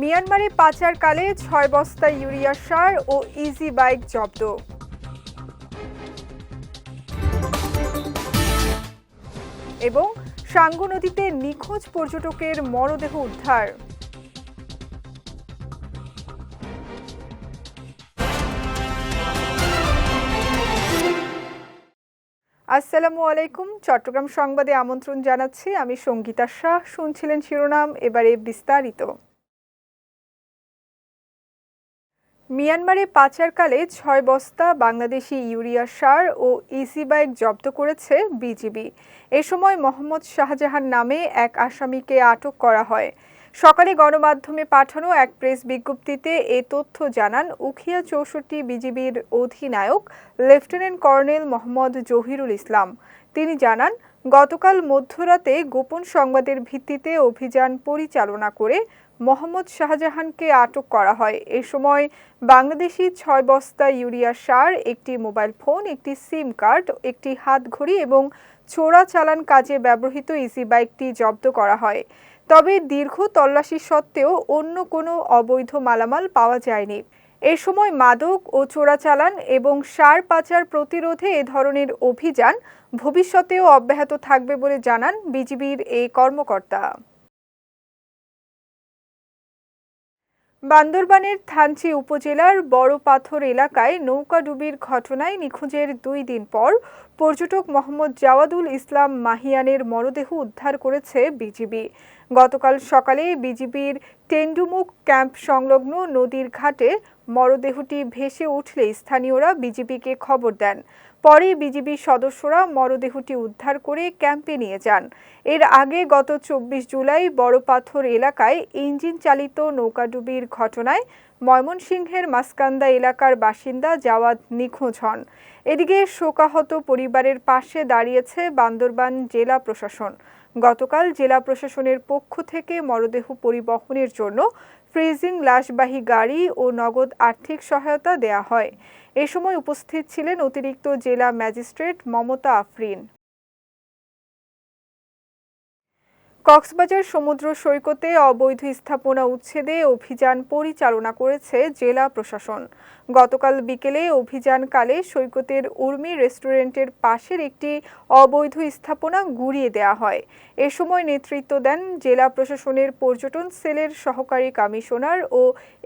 মিয়ানমারে পাচারকালে ৬ বস্তা ইউরিয়া সার ও easy bike জব্দ। এবং সাঙ্গু নদীতে নিখোঁজ পর্যটকের মরদেহ উদ্ধার। আসসালামু আলাইকুম। চট্টগ্রাম সংবাদে আমন্ত্রণ জানাচ্ছি আমি সঙ্গীতা শাহ। শুনছিলেন শিরোনাম, এবারে বিস্তারিত। মিয়ানমারে পাচারকালে ৬ বস্তা বাংলাদেশি ইউরিয়া সার ও ইজি বাইক জব্দ করেছে বিজিবি। এ সময় মোহাম্মদ শাহজাহান নামে এক আসামিকে আটক করা হয়। সকালে গণমাধ্যমে পাঠানো এক প্রেস বিজ্ঞপ্তিতে এ তথ্য জানান উখিয়া ৬৪ বিজিবির অধিনায়ক লেফটেন্যান্ট কর্নেল মোহাম্মদ জহিরুল ইসলাম। তিনি জানান, গতকাল মধ্যরাতে গোপন সংবাদের ভিত্তিতে অভিযান পরিচালনা করে মোহাম্মদ শাহজাহানকে আটক করা হয়। এ সময় বাংলাদেশি ৬ বস্তা ইউরিয়া সার, একটি মোবাইল ফোন, একটি সিম কার্ড, একটি হাতঘড়ি এবং চোরাচালান কাজে ব্যবহৃত ইজি বাইকটি জব্দ করা হয়। তবে দীর্ঘ তল্লাশি সত্ত্বেও অন্য কোনো অবৈধ মালামাল পাওয়া যায়নি। এ সময় মাদক ও চোরাচালান এবং সার পাচার প্রতিরোধে এ ধরনের অভিযান ভবিষ্যতেও অব্যাহত থাকবে বলে জানান বিজিবির এই কর্মকর্তা। বান্দরবানের থানচি উপজেলার বড় পাথর এলাকায় নৌকাডুবির ঘটনায় নিখোঁজের ২ দিন পর পর্যটক মোহাম্মদ জাওয়াদুল ইসলাম মাহিয়ানের মরদেহ উদ্ধার করেছে বিজিবি। গতকাল সকালে বিজিবির টেন্ডুমুখ ক্যাম্প সংলগ্ন নদীর ঘাটে মরদেহটি ভেসে উঠলে স্থানীয়রা বিজিবিকে খবর দেন। পরে বিজিবি সদস্যরা মরদেহটি উদ্ধার করে ক্যাম্পে নিয়ে যান। এর আগে গত ২৪ জুলাই বড় পাথর এলাকায় ইঞ্জিন চালিত নৌকাডুবির ঘটনায় ময়মনসিংহের মাসকান্দা এলাকার বাসিন্দা জাওয়াদ নিখোঁজ হন। এদিকে শোকাহত পরিবারের পাশে দাঁড়িয়েছে বান্দরবান জেলা প্রশাসন। গতকাল জেলা প্রশাসনের পক্ষ থেকে মরদেহ পরিবহনের জন্য ফ্রিজিং লাশবাহী গাড়ি ও নগদ আর্থিক সহায়তা দেয়া হয়। এ সময় উপস্থিত ছিলেন অতিরিক্ত জেলা ম্যাজিস্ট্রেট মমতা আফরিন। কক্সবাজার সমুদ্র সৈকতে অবৈধ স্থাপনা উচ্ছেদে অভিযান পরিচালনা করেছে জেলা প্রশাসন। গতকাল বিকেলে অভিযানকালে সৈকতের উর্মি রেস্টুরেন্টের পাশের একটি অবৈধ স্থাপনা গুঁড়িয়ে দেওয়া হয়। এ সময় নেতৃত্ব দেন জেলা প্রশাসনের পর্যটন সেলের সহকারী কমিশনার ও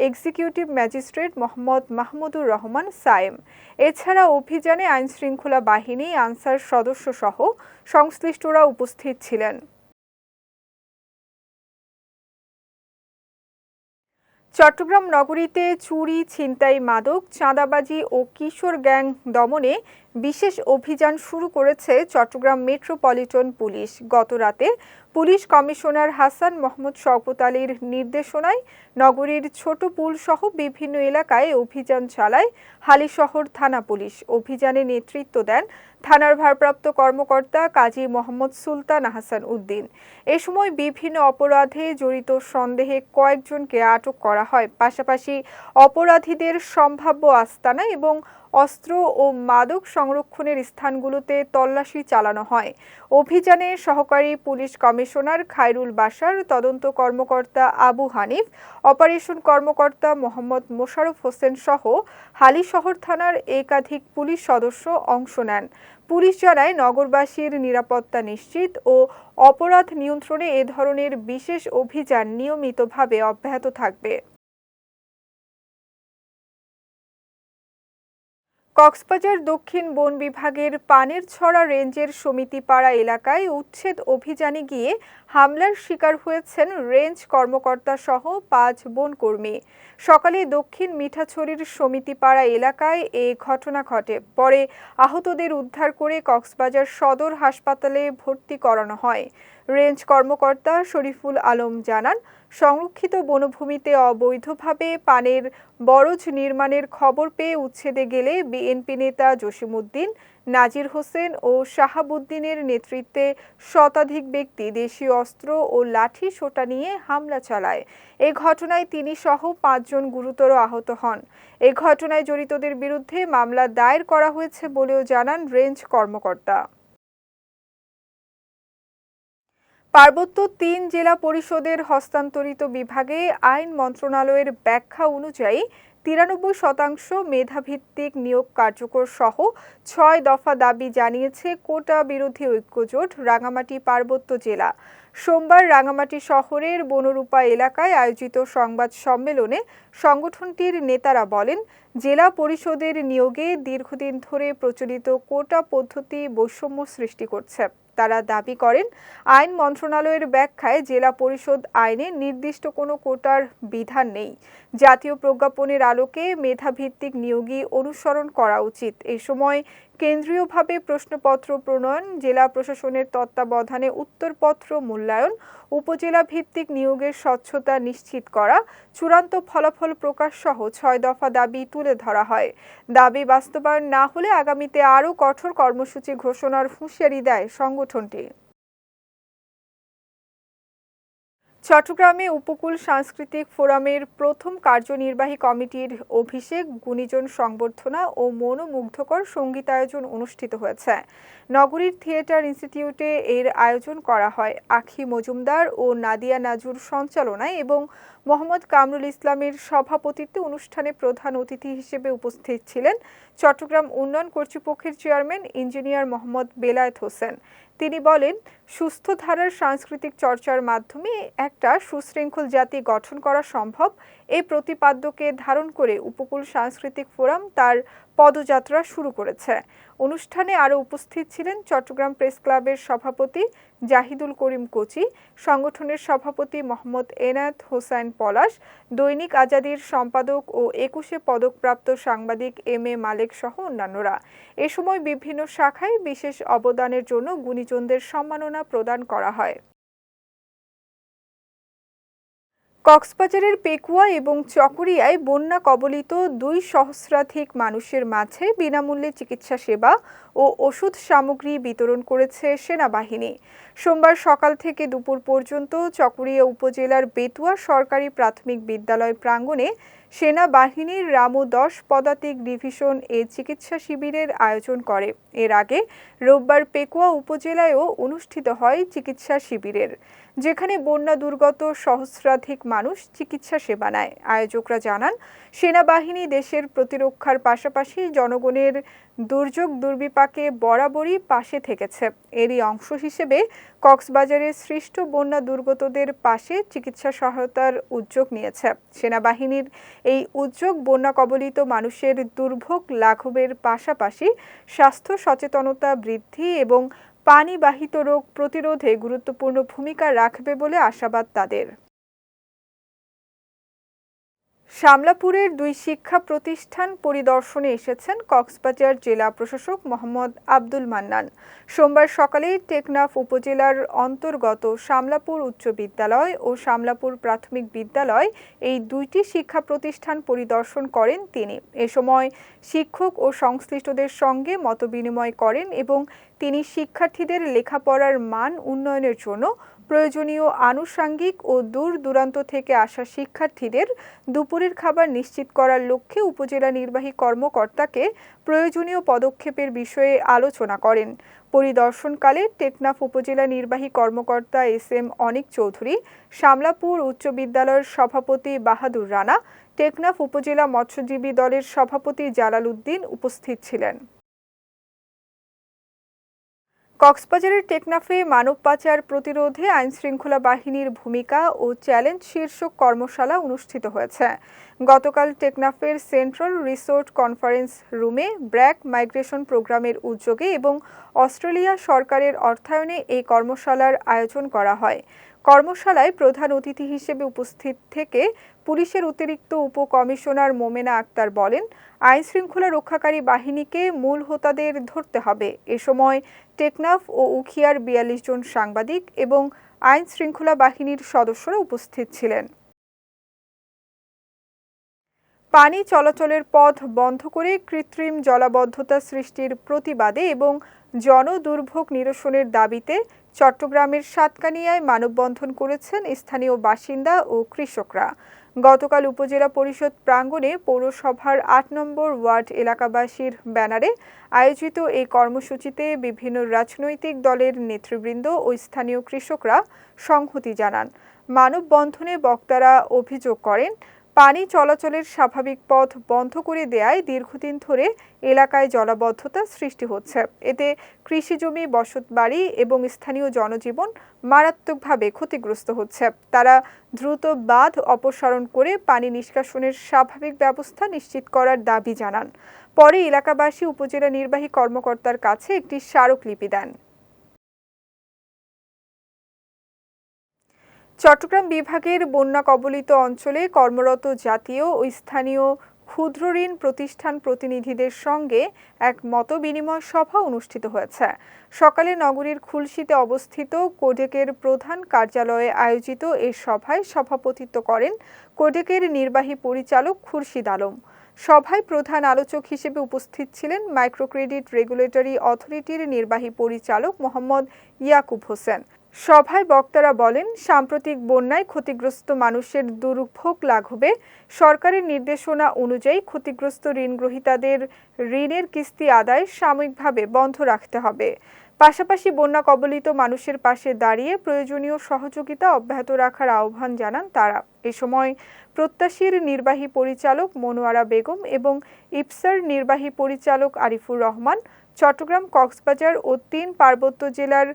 এক্সিকিউটিভ ম্যাজিস্ট্রেট মোহাম্মদ মাহমুদুর রহমান সায়েম। এছাড়া অভিযানে আইনশৃঙ্খলা বাহিনী, আনসার সদস্যসহ সংশ্লিষ্টরা উপস্থিত ছিলেন। চট্টগ্রাম নগরীতে চুরি, ছিনতাই, মাদক, চাঁদাবাজি ও কিশোর গ্যাং দমনে বিশেষ অভিযান শুরু করেছে চট্টগ্রাম মেট্রোপলিটন পুলিশ। গতরাতে পুলিশ কমিশনার হাসান মোহাম্মদ শওকত আলীর নির্দেশনায় নগরীর ছোট পুল সহ বিভিন্ন এলাকায় অভিযান চালায় হালিশহর থানা পুলিশ। অভিযানে নেতৃত্ব দেন থানার ভারপ্রাপ্ত কর্মকর্তা কাজী মোহাম্মদ সুলতান আহসান উদ্দিন। এ সময় বিভিন্ন অপরাধে জড়িত সন্দেহে কয়েকজনকে আটক করা হয়। পাশাপাশি অপরাধীদের সম্ভাব্য আস্তানা এবং অস্ত্র ও মাদক সংরক্ষণের স্থানগুলোতে তল্লাশি চালানো হয়। অভিযানে সহকারী পুলিশ কমিশনার খায়রুল বাশার, তদন্ত কর্মকর্তা আবু হানিফ, অপারেশন কর্মকর্তা মোহাম্মদ মোশাররফ হোসেন সহ হালিশহর থানার একাধিক পুলিশ সদস্য অংশ নেন। পুলিশ জানায়, নগরবাসীর নিরাপত্তা নিশ্চিত ও অপরাধ নিয়ন্ত্রণে এ ধরনের বিশেষ অভিযান নিয়মিতভাবে অব্যাহত থাকবে। কক্সবাজার দক্ষিণ বন বিভাগের পানেরছড়া রেঞ্জের সমিতিপাড়া এলাকায় উচ্ছেদ অভিযানে গিয়ে হামলার শিকার হয়েছেন রেঞ্জ কর্মকর্তা সহ ৫ বনকর্মী। সকালে দক্ষিণ মিঠাছড়ির সমিতিপাড়া এলাকায় এ ঘটনা ঘটে। পরে আহতদের উদ্ধার করে কক্সবাজার সদর হাসপাতালে ভর্তি করানো হয়। রেঞ্জ কর্মকর্তা শরীফুল আলম জানান, সংরক্ষিত বনভূমিতে অবৈধভাবে পানের বরজ নির্মাণের খবর পেয়ে উচ্ছেদে গেলে বিএনপি নেতা জসিমউদ্দিন, নাজির হোসেন ও শাহাবুদ্দিনের নেতৃত্বে শতাধিক ব্যক্তি দেশীয় অস্ত্র ও লাঠি সোঁটা নিয়ে হামলা চালায়। এ ঘটনায় তিনি সহ ৫ জন গুরুতর আহত হন। এ ঘটনায় জড়িতদের বিরুদ্ধে মামলা দায়ের করা হয়েছে বলেও জানান রেঞ্জ কর্মকর্তা। পার্বত্য ৩ জেলা পরিষদের হস্তান্তরিত বিভাগে আইন মন্ত্রণালয়ের ব্যাখ্যা অনুযায়ী ৯৩% মেধাভিত্তিক নিয়োগ কার্যকর সহ ৬ দফা দাবি জানিয়েছে কোটা বিরোধী ঐক্যজোট রাঙামাটি পার্বত্য জেলা। সোমবার রাঙামাটি শহরের বনরূপা এলাকায় আয়োজিত সংবাদ সম্মেলনে সংগঠনটির নেতারা বলেন, জেলা পরিষদের নিয়োগে দীর্ঘদিন ধরে প্রচলিত কোটা পদ্ধতি বৈষম্য সৃষ্টি করছে। তারা দাবি করেন, আইন মন্ত্রণালয়ের ব্যাখ্যায় জেলা পরিষদ আইনে নির্দিষ্ট কোনো কোটার বিধান নেই। জাতীয় প্রজ্ঞাপনের আলোকে মেধাভিত্তিক নিয়োগই অনুসরণ করা উচিত। এ সময় কেন্দ্রীয়ভাবে প্রশ্নপত্র প্রণয়ন, জেলা প্রশাসনের তত্ত্বাবধানে উত্তরপত্র মূল্যায়ন, উপজেলা ভিত্তিক নিয়োগের স্বচ্ছতা নিশ্চিত করা, চূড়ান্ত ফলাফল প্রকাশ সহ ৬ দফা দাবি তুলে ধরা হয়। দাবি বাস্তবায়ন না হলে আগামীতে আরও কঠোর কর্মসূচি ঘোষণার হুঁশিয়ারি দেয় সংগঠনটি। চট্টগ্রামে উপকূল সাংস্কৃতিক ফোরামের প্রথম কার্যনির্বাহী কমিটির অভিষেক, গুণীজন সংবর্ধনা ও মনোমুগ্ধকর সঙ্গীতায়োজন অনুষ্ঠিত হয়েছে। নগরীর থিয়েটার ইনস্টিটিউটে এর আয়োজন করা হয়। আখি মজুমদার ও নাদিয়া নাজুর সঞ্চালনায় এবং মোহাম্মদ কামরুল ইসলামের সভাপতিত্বে অনুষ্ঠানে প্রধান অতিথি হিসেবে উপস্থিত ছিলেন চট্টগ্রাম উন্নয়ন কর্তৃপক্ষের চেয়ারম্যান ইঞ্জিনিয়ার মোহাম্মদ বেলায়েত হোসেন। তিনি বলেন, সুস্থ ধারার সাংস্কৃতিক চর্চার মাধ্যমে একটা সুশৃঙ্খল জাতি গঠন করা সম্ভব। এই প্রতিপাদ্যকে ধারণ করে উপকূল সাংস্কৃতিক ফোরাম তার পদযাত্রা শুরু করেছে। অনুষ্ঠানে আরও উপস্থিত ছিলেন চট্টগ্রাম প্রেস ক্লাবের সভাপতি জাহিদুল করিম কোচি, সংগঠনের সভাপতি মোহাম্মদ এনায়েত হোসাইন পলাশ, দৈনিক আজাদীর সম্পাদক ও ২১ পদকপ্রাপ্ত সাংবাদিক এম.এ. মালেক সহ অন্যান্যরা। এ সময় বিভিন্ন শাখায় বিশেষ অবদানের জন্য গুণীজনদের সম্মাননা প্রদান করা হয়। কক্সবাজারের পেকুয়া এবং চকরিয়ায় বন্যা কবলিত ২ সহস্রাধিক মানুষের মাঝে বিনামূল্যে চিকিৎসা সেবা ও ওষুধ সামগ্রী বিতরণ করেছে সেনাবাহিনী। সোমবার সকাল থেকে দুপুর পর্যন্ত চকরিয়া উপজেলার বেতুয়া সরকারি প্রাথমিক বিদ্যালয় প্রাঙ্গণে সেনাবাহিনীর রামু ১০ পদাতিক ডিভিশন এ চিকিৎসা শিবিরের আয়োজন করে। এর আগে রোববার পেকুয়া উপজেলায়ও অনুষ্ঠিত হয় চিকিৎসা শিবিরের, যেখানে বন্যা দুর্গত সহস্রাধিক মানুষ চিকিৎসা সেবা নেয়। আয়োজকরা জানান, সেনাবাহিনী দেশের প্রতিরক্ষার পাশাপাশি জনগণের দুর্যোগ দুর্বিপাকে বরাবরই পাশে থেকেছে। এরই অংশ হিসেবে কক্সবাজারে সৃষ্ট বন্যা দুর্গতদের পাশে চিকিৎসা সহায়তার উদ্যোগ নিয়েছে। সেনাবাহিনীর এই উদ্যোগ বন্যা কবলিত মানুষের দুর্ভোগ লাঘবের পাশাপাশি স্বাস্থ্য সচেতনতা বৃদ্ধি এবং পানিবাহিত রোগ প্রতিরোধে গুরুত্বপূর্ণ ভূমিকা রাখবে বলে আশাবাদ তাদের। শামলাপুরের ২ শিক্ষা প্রতিষ্ঠান পরিদর্শনে এসেছেন কক্সবাজার জেলা প্রশাসক মোহাম্মদ আব্দুল মান্নান। সোমবার সকালে টেকনাফ উপজেলার অন্তর্গত শামলাপুর উচ্চ বিদ্যালয় ও শামলাপুর প্রাথমিক বিদ্যালয় এই ২টি শিক্ষা প্রতিষ্ঠান পরিদর্শন করেন তিনি। এ সময় শিক্ষক ও সংশ্লিষ্টদের সঙ্গে মতবিনিময় করেন এবং তিনি শিক্ষার্থীদের লেখাপড়ার মান উন্নয়নের জন্য প্রয়োজনীয় আনুষঙ্গিক ও দূর দূরান্ত থেকে আসা শিক্ষার্থীদের দুপুরের খাবার নিশ্চিত করার লক্ষ্যে উপজেলা নির্বাহী কর্মকর্তাকে প্রয়োজনীয় পদক্ষেপের বিষয়ে আলোচনা করেন। পরিদর্শনকালে টেকনাফ উপজেলা নির্বাহী কর্মকর্তা এস.এম. অনিক চৌধুরী, শামলাপুর উচ্চ বিদ্যালয়ের সভাপতি বাহাদুর রানা, টেকনাফ উপজেলা মৎস্যজীবী দলের সভাপতি জালাল উদ্দিন উপস্থিত ছিলেন। কক্সবাজারের টেকনাফে মানব পাচার প্রতিরোধে আইনশৃঙ্খলা বাহিনীর ভূমিকা ও চ্যালেঞ্জ শীর্ষক কর্মশালা অনুষ্ঠিত হয়েছে। গতকাল টেকনাফের সেন্ট্রাল রিসোর্ট কনফারেন্স রুমে ব্র্যাক মাইগ্রেশন প্রোগ্রামের উদ্যোগে এবং অস্ট্রেলিয়া সরকারের অর্থায়নে এই কর্মশালার আয়োজন করা হয়। কর্মশালায় প্রধান অতিথি হিসেবে উপস্থিত থেকে পুলিশের অতিরিক্ত উপকমিশনার মোমেনা আক্তার বলেন, আইনশৃঙ্খলা রক্ষাকারী বাহিনীকে মূল হোতাদের ধরতে হবে। এ সময় টেকনাফ ও উখিয়ার ৪২ জন সাংবাদিক এবং আইনশৃঙ্খলা বাহিনীর সদস্যরা উপস্থিত ছিলেন। পানি চলাচলের পথ বন্ধ করে কৃত্রিম জলাবদ্ধতা সৃষ্টির প্রতিবাদে এবং জনদুর্ভোগ নিরসনের দাবিতে চট্টগ্রামের সাতকানিয়ায় মানববন্ধন করেছেন স্থানীয় বাসিন্দা ও কৃষকরা। গতকাল উপজেলা পরিষদ প্রাঙ্গণে পৌরসভার ৮ নম্বর ওয়ার্ড এলাকাবাসীর ব্যানারে আয়োজিত এই কর্মসূচিতে বিভিন্ন রাজনৈতিক দলের নেতৃবৃন্দ ও স্থানীয় কৃষকরা সংহতি জানান। মানববন্ধনে বক্তারা অভিযোগ করেন, পানি চলাচলের স্বাভাবিক পথ বন্ধ করে দেয়ায় দীর্ঘদিন ধরে এলাকায় জলাবদ্ধতা সৃষ্টি হচ্ছে। এতে কৃষিজমি, বসতবাড়ি এবং স্থানীয় জনজীবন মারাত্মকভাবে ক্ষতিগ্রস্ত হচ্ছে। তারা দ্রুত বাঁধ অপসারণ করে পানি নিষ্কাশনের স্বাভাবিক ব্যবস্থা নিশ্চিত করার দাবি জানান। পরে এলাকাবাসী উপজেলা নির্বাহী কর্মকর্তার কাছে একটি স্মারকলিপি দেন। চট্টগ্রাম বিভাগের বন্যা কবলিত অঞ্চলে কর্মরত জাতীয় ও স্থানীয় ক্ষুদ্র ঋণ প্রতিষ্ঠান প্রতিনিধিদের সঙ্গে এক মতবিনিময় সভা অনুষ্ঠিত হয়েছে। সকালে নগরীর খুলশীতে অবস্থিত কোডেকের প্রধান কার্যালয়ে আয়োজিত এই সভায় সভাপতিত্ব করেন কোডেকের নির্বাহী পরিচালক খুরশিদ আলম। সভায় প্রধান আলোচক হিসেবে উপস্থিত ছিলেন মাইক্রোক্রেডিট রেগুলেটরি অথরিটির নির্বাহী পরিচালক মোহাম্মদ ইয়াকুব হোসেন। সভায় বক্তারা বলেন, সাম্প্রতিক বন্যায় ক্ষতিগ্রস্ত মানুষের দুর্ভোগ লাঘবে সরকারের নির্দেশনা অনুযায়ী ক্ষতিগ্রস্ত ঋণগ্রহীতাদের ঋণের কিস্তি আদায় সাময়িকভাবে বন্ধ রাখতে হবে। পাশাপাশি বন্যা কবলিত মানুষের পাশে দাঁড়িয়ে প্রয়োজনীয় সহযোগিতা অব্যাহত রাখার আহ্বান জানান তারা। এ সময় প্রত্যাশীর নির্বাহী পরিচালক মনোয়ারা বেগম এবং ইপসার নির্বাহী পরিচালক আরিফুর রহমান, চট্টগ্রাম, কক্সবাজার ও ৩ পার্বত্য জেলার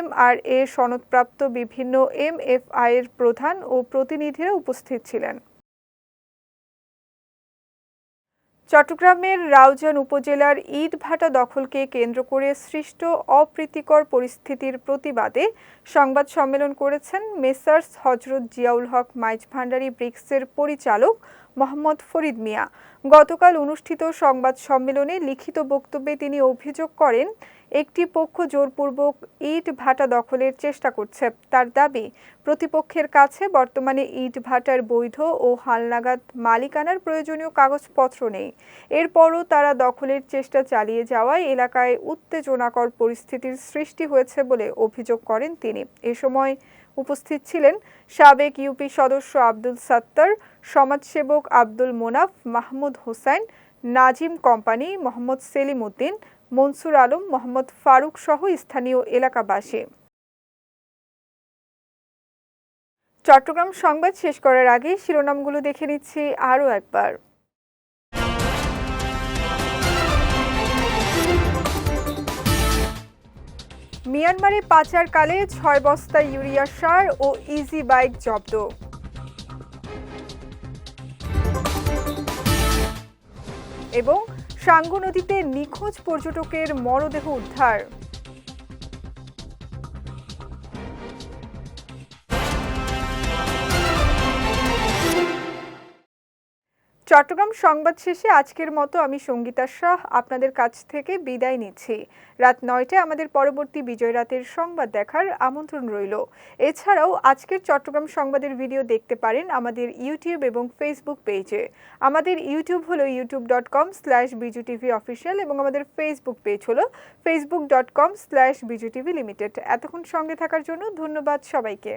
MRA সনদপ্রাপ্ত বিভিন্ন MFI এর প্রধান ও প্রতিনিধিরা উপস্থিত ছিলেন। চট্টগ্রামের রাউজান উপজেলার ইটভাটা দখলকে কেন্দ্র করে সৃষ্ট অপ্রীতিকর পরিস্থিতির প্রতিবাদে সংবাদ সম্মেলন করেছেন মেসার্স হযরত জিয়াউল হক মাইজভান্ডারী ব্রিক্সের পরিচালক মোহাম্মদ ফরিদ মিয়া। গতকাল অনুষ্ঠিত সংবাদ সম্মেলনে লিখিত বক্তব্যে তিনি অভিযোগ করেন, একটি পক্ষ জোরপূর্বক ইট ভাটা দখলের চেষ্টা করছে। তার দাবি, প্রতিপক্ষের কাছে বর্তমানে ইট ভাটার বৈধ ও হালনাগাদ মালিকানার প্রয়োজনীয় কাগজপত্র নেই। এরপরও তারা দখলের চেষ্টা চালিয়ে যাওয়ায় এলাকায় উত্তেজনাকর পরিস্থিতির সৃষ্টি হয়েছে বলে অভিযোগ করেন তিনি। এ সময় উপস্থিত ছিলেন সাবেক ইউপি সদস্য আব্দুল সাত্তার, সমাজসেবক আব্দুল মোনাফ, মাহমুদ হোসেন, নাজিম কোম্পানি, মোহাম্মদ সেলিম উদ্দিন, মনসুর আলম, মোহাম্মদ ফারুক সহ স্থানীয় এলাকাবাসী। চট্টগ্রাম সংবাদ শেষ করার আগে শিরোনামগুলো দেখে নিচ্ছি আরও একবার। মিয়ানমারে পাচারকালে ৬ বস্তা ইউরিয়া সার ও ইজি বাইক জব্দ। এবং সাঙ্গু নদীতে নিখোঁজ পর্যটকের মরদেহ উদ্ধার। চট্টগ্রাম সংবাদ শেষে আজকের মতো আমি সঙ্গীতা শাহ আপনাদের কাছ থেকে বিদায় নিচ্ছি। রাত ৯টায় আমাদের পরবর্তী বিজয় রাতের সংবাদ দেখার আমন্ত্রণ রইল। এছাড়াও আজকের চট্টগ্রাম সংবাদের ভিডিও দেখতে পারেন আমাদের ইউটিউব এবং ফেসবুক পেজে। আমাদের ইউটিউব হলো youtube.com/bijutv-official এবং আমাদের ফেসবুক পেজ হলো facebook.com/bijutv-limited। এতক্ষণ সঙ্গে থাকার জন্য ধন্যবাদ সবাইকে।